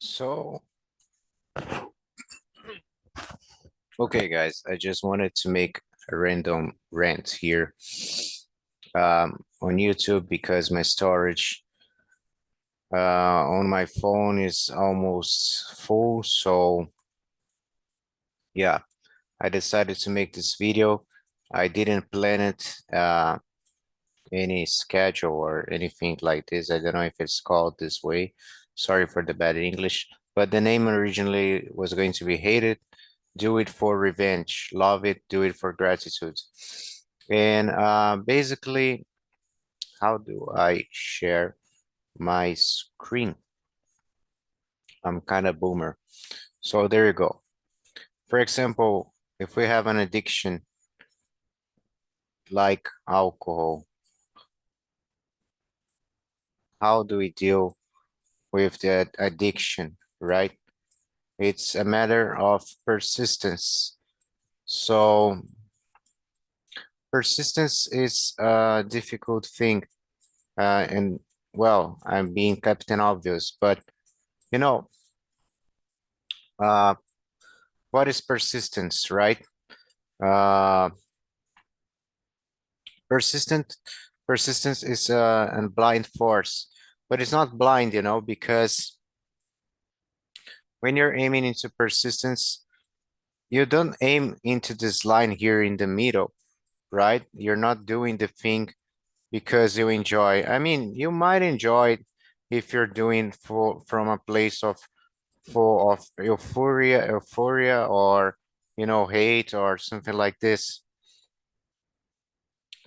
So, okay, guys, I just wanted to make a random rant here on YouTube because my storage on my phone is almost full. So, yeah, I decided to make this video. I didn't plan it, any schedule or anything like this. I don't know if it's called this way. Sorry for the bad English, but the name originally was going to be Hated. Do it for revenge. Love it. Do it for gratitude. And basically, how do I share my screen? I'm kind of boomer. So there you go. For example, if we have an addiction like alcohol, how do we deal with that addiction, right? It's a matter of persistence. So persistence is a difficult thing. And well, I'm being Captain Obvious, but you know, uh, what is persistence, right? Uh, persistent Persistence is a blind force, but it's not blind, because when you're aiming into persistence, you don't aim into this line here in the middle, right? You're not doing the thing because you enjoy. I mean, you might enjoy it if you're doing from a place of full of euphoria, or hate or something like this.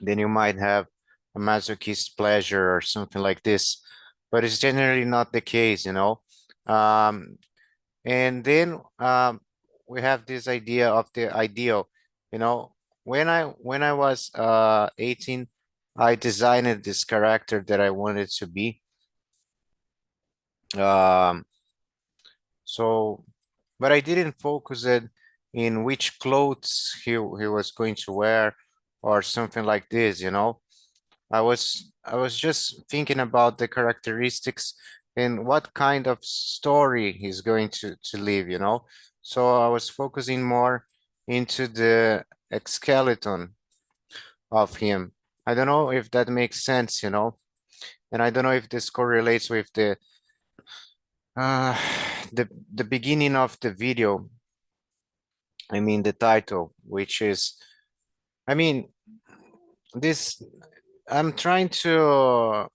Then you might have a masochist pleasure or something like this, but it's generally not the case. Um, and then we have this idea of the ideal. You know, when I was 18, I designed this character that I wanted to be. Um, so, but I didn't focus it in which clothes he was going to wear or something like this. I was just thinking about the characteristics and what kind of story he's going to live. So I was focusing more into the skeleton of him. I don't know if that makes sense. And I don't know if this correlates with uh the beginning of the video. I mean the title, which is, I mean, this I'm trying to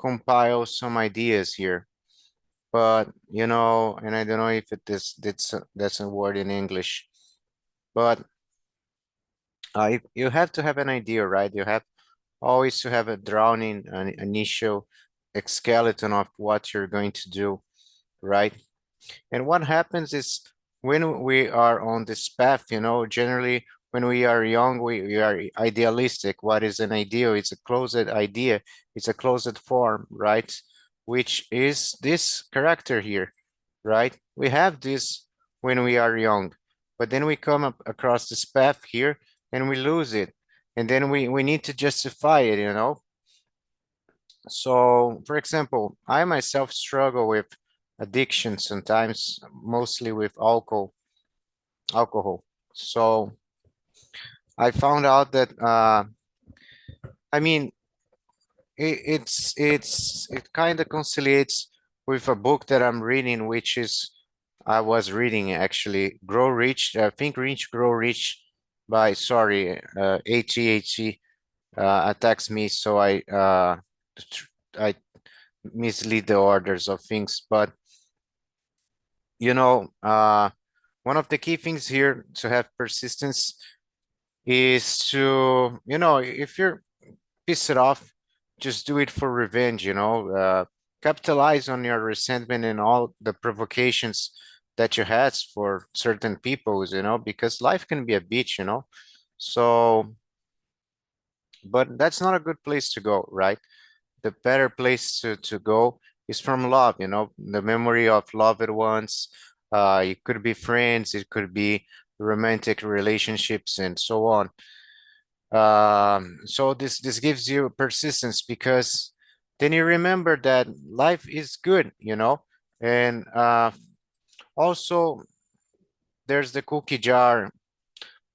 compile some ideas here, but and I don't know if that's a word in English, but you have to have an idea, right? You have always to have a drowning an initial skeleton of what you're going to do, right? And what happens is when we are on this path, generally when we are young, we are idealistic. What is an ideal? It's a closed idea, it's a closed form, right? Which is this character here, right? We have this when we are young, but then we come up across this path here and we lose it. And then we need to justify it. So, for example, I myself struggle with addiction sometimes, mostly with alcohol. So I found out that I mean it kind of conciliates with a book that I'm reading, which is I was reading actually, Grow Rich, Think Rich, Grow Rich by ATHC attacks me, so I mislead the orders of things, but one of the key things here to have persistence is to, if you're pissed off, just do it for revenge. Capitalize on your resentment and all the provocations that you had for certain peoples, because life can be a bitch. So, but that's not a good place to go, right? The better place to go is from love, the memory of loved ones. It could be friends, it could be romantic relationships, and so on. So this gives you persistence because then you remember that life is good. And also, there's the cookie jar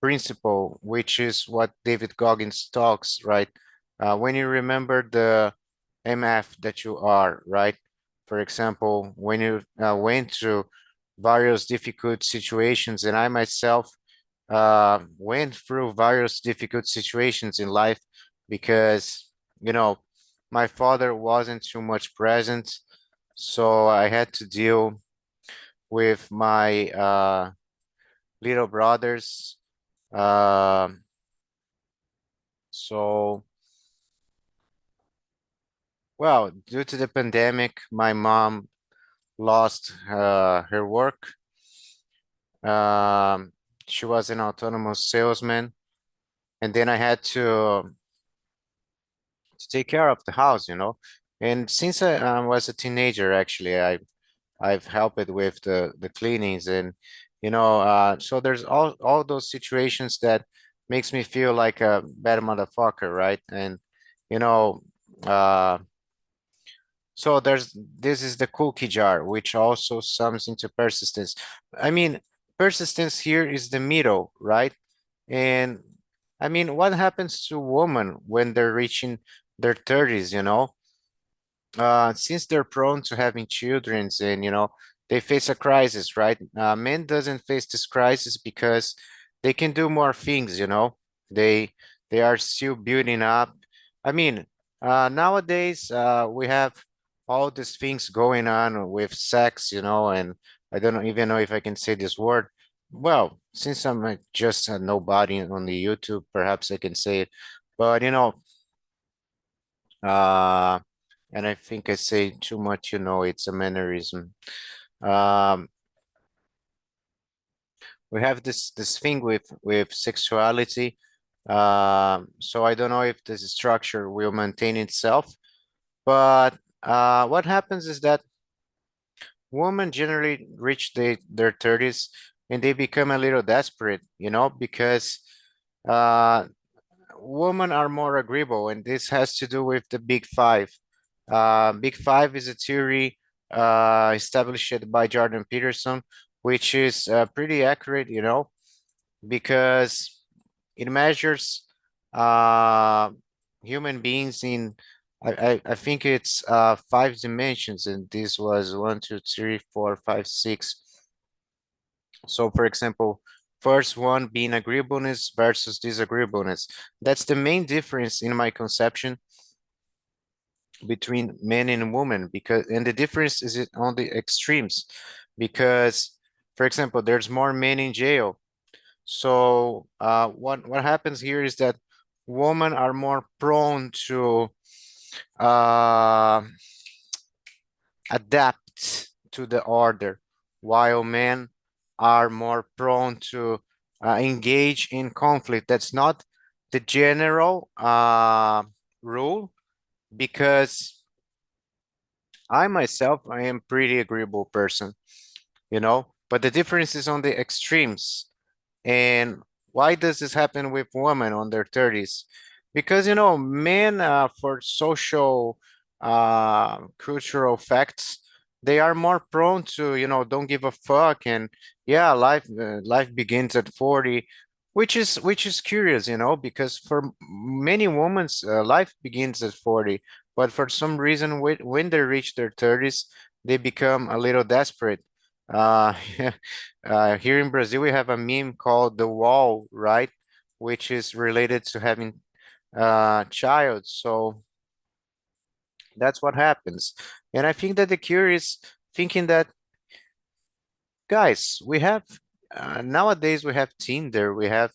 principle, which is what David Goggins talks, right? When you remember the MF that you are, right? For example, when you went through various difficult situations, and I myself went through various difficult situations in life because, you know, my father wasn't too much present. So I had to deal with my little brothers. Um, so, well, due to the pandemic, my mom lost her work. Um, she was an autonomous salesman, and then I had to take care of the house, you know. And since I was a teenager, actually, I've helped with the cleanings and so there's all those situations that makes me feel like a bad motherfucker, right? And you know, uh, so this is the cookie jar, which also sums into persistence. I mean, persistence here is the middle, right? And I mean, what happens to women when they're reaching their 30s, you know? Since they're prone to having children and they face a crisis, right? Men doesn't face this crisis because they can do more things, you know. They they are still building up. I mean, nowadays we have all these things going on with sex, you know, and I don't even know if I can say this word. Well, since I'm just a nobody on the YouTube, perhaps I can say it. But uh, and I think I say too much, you know, it's a mannerism. Um, we have this thing with sexuality. So I don't know if this structure will maintain itself, but what happens is that women generally reach their 30s and they become a little desperate, you know, because uh, women are more agreeable, and this has to do with the Big Five. Big Five is a theory established by Jordan Peterson, which is pretty accurate, you know, because it measures uh, human beings in, I think it's five dimensions, and this was one, two, three, four, five, six. So, for example, first one being agreeableness versus disagreeableness. That's the main difference in my conception between men and women, because and the difference is it on the extremes, because, for example, there's more men in jail. So, what happens here is that women are more prone to uh, adapt to the order, while men are more prone to engage in conflict. That's not the general rule, because I myself, I am pretty agreeable person, you know, but the difference is on the extremes. And why does this happen with women on their 30s? Because, you know, men, for social, cultural facts, they are more prone to, you know, don't give a fuck. And yeah, life begins at 40, which is curious, you know, because for many women, life begins at 40. But for some reason, when they reach their 30s, they become a little desperate. Uh, here in Brazil, we have a meme called the wall, right? Which is related to having child. So that's what happens. And I think that the cure is thinking that, guys, we have nowadays we have Tinder, we have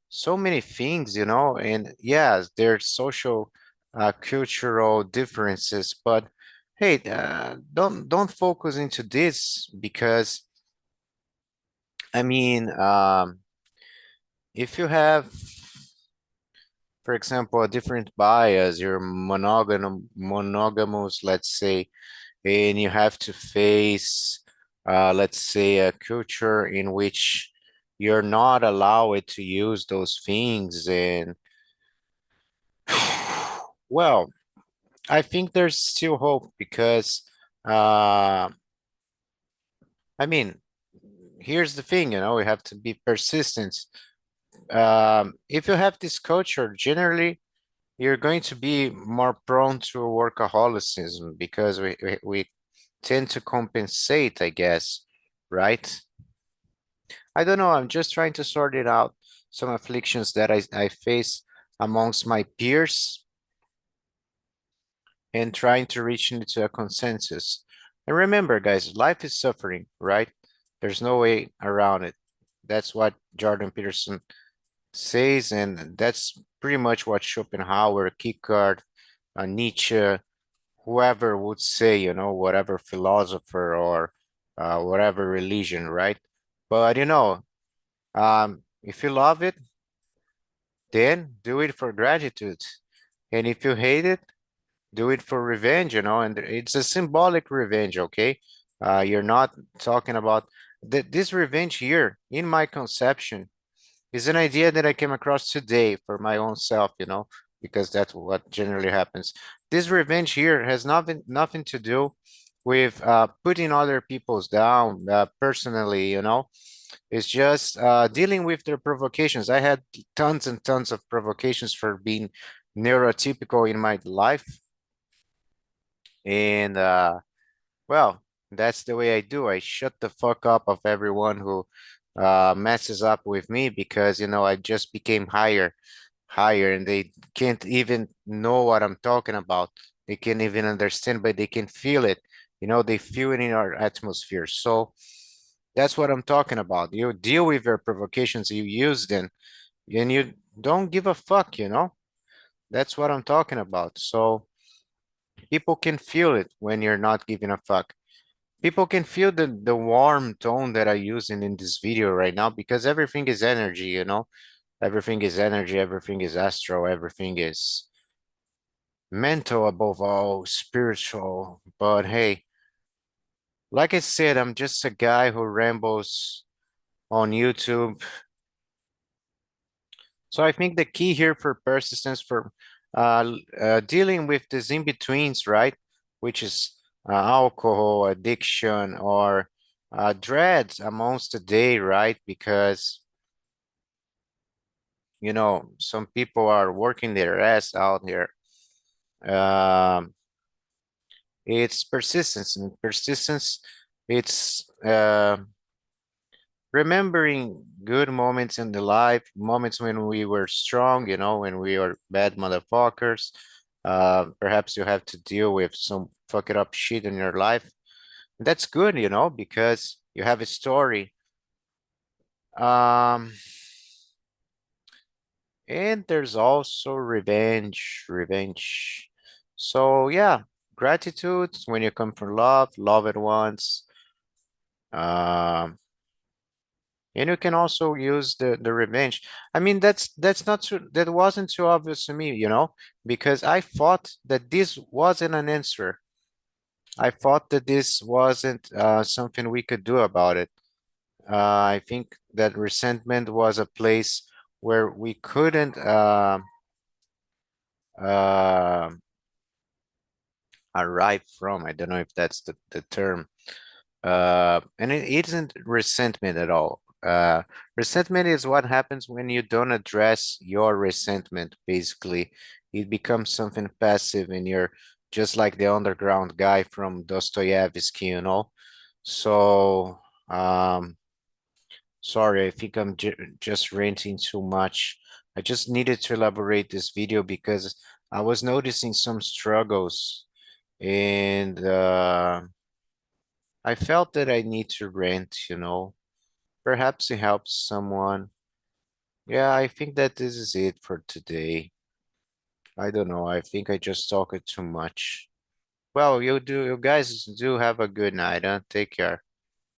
so many things, you know, and yes, there's social, cultural differences, but hey, don't focus into this because I mean, if you have, for example, a different bias, you're monogamous, let's say, and you have to face, let's say, a culture in which you're not allowed to use those things. And well, I think there's still hope because uh, I mean, here's the thing, we have to be persistent. If you have this culture, generally, you're going to be more prone to workaholicism because we tend to compensate, I guess, right? I don't know. I'm just trying to sort it out. Some afflictions that I face amongst my peers and trying to reach into a consensus. And remember, guys, life is suffering, right? There's no way around it. That's what Jordan Peterson says, and that's pretty much what Schopenhauer, Kierkegaard, Nietzsche, whoever would say, whatever philosopher or whatever religion, right? But if you love it, then do it for gratitude. And if you hate it, do it for revenge, and it's a symbolic revenge, okay? You're not talking about this revenge here, in my conception, is an idea that I came across today for my own self, because that's what generally happens. This revenge here has nothing to do with putting other people's down personally, It's just dealing with their provocations. I had tons and tons of provocations for being neurotypical in my life. And well, that's the way I do. I shut the fuck up of everyone who messes up with me because, I just became higher, and they can't even know what I'm talking about. They can't even understand, but they can feel it. They feel it in our atmosphere. So that's what I'm talking about. You deal with your provocations, you use them, and you don't give a fuck. That's what I'm talking about. So people can feel it when you're not giving a fuck. People can feel the warm tone that I use in this video right now because everything is energy. Everything is energy, everything is astral, everything is mental above all, spiritual. But hey, like I said, I'm just a guy who rambles on YouTube. So I think the key here for persistence, for dealing with these in-betweens, right? Which is alcohol, addiction, or dreads amongst the day, right? Because, some people are working their ass out here. Um, it's persistence, and persistence, it's remembering good moments in the life, moments when we were strong, when we were bad motherfuckers. Perhaps you have to deal with some fuck it up shit in your life. That's good, because you have a story. Um, and there's also revenge. So yeah, gratitude when you come from love it once. Um, And you can also use the revenge. I mean, that wasn't too obvious to me, because I thought that this wasn't an answer. I thought that this wasn't something we could do about it. I think that resentment was a place where we couldn't uh, arrive from. I don't know if that's the term. And it isn't resentment at all. Resentment is what happens when you don't address your resentment, basically. It becomes something passive and you're just like the underground guy from Dostoevsky. So, sorry, I think I'm just ranting too much. I just needed to elaborate this video because I was noticing some struggles and I felt that I need to rant. Perhaps it helps someone. Yeah, I think that this is it for today. I don't know. I think I just talked too much. Well, you guys do have a good night, huh? Take care.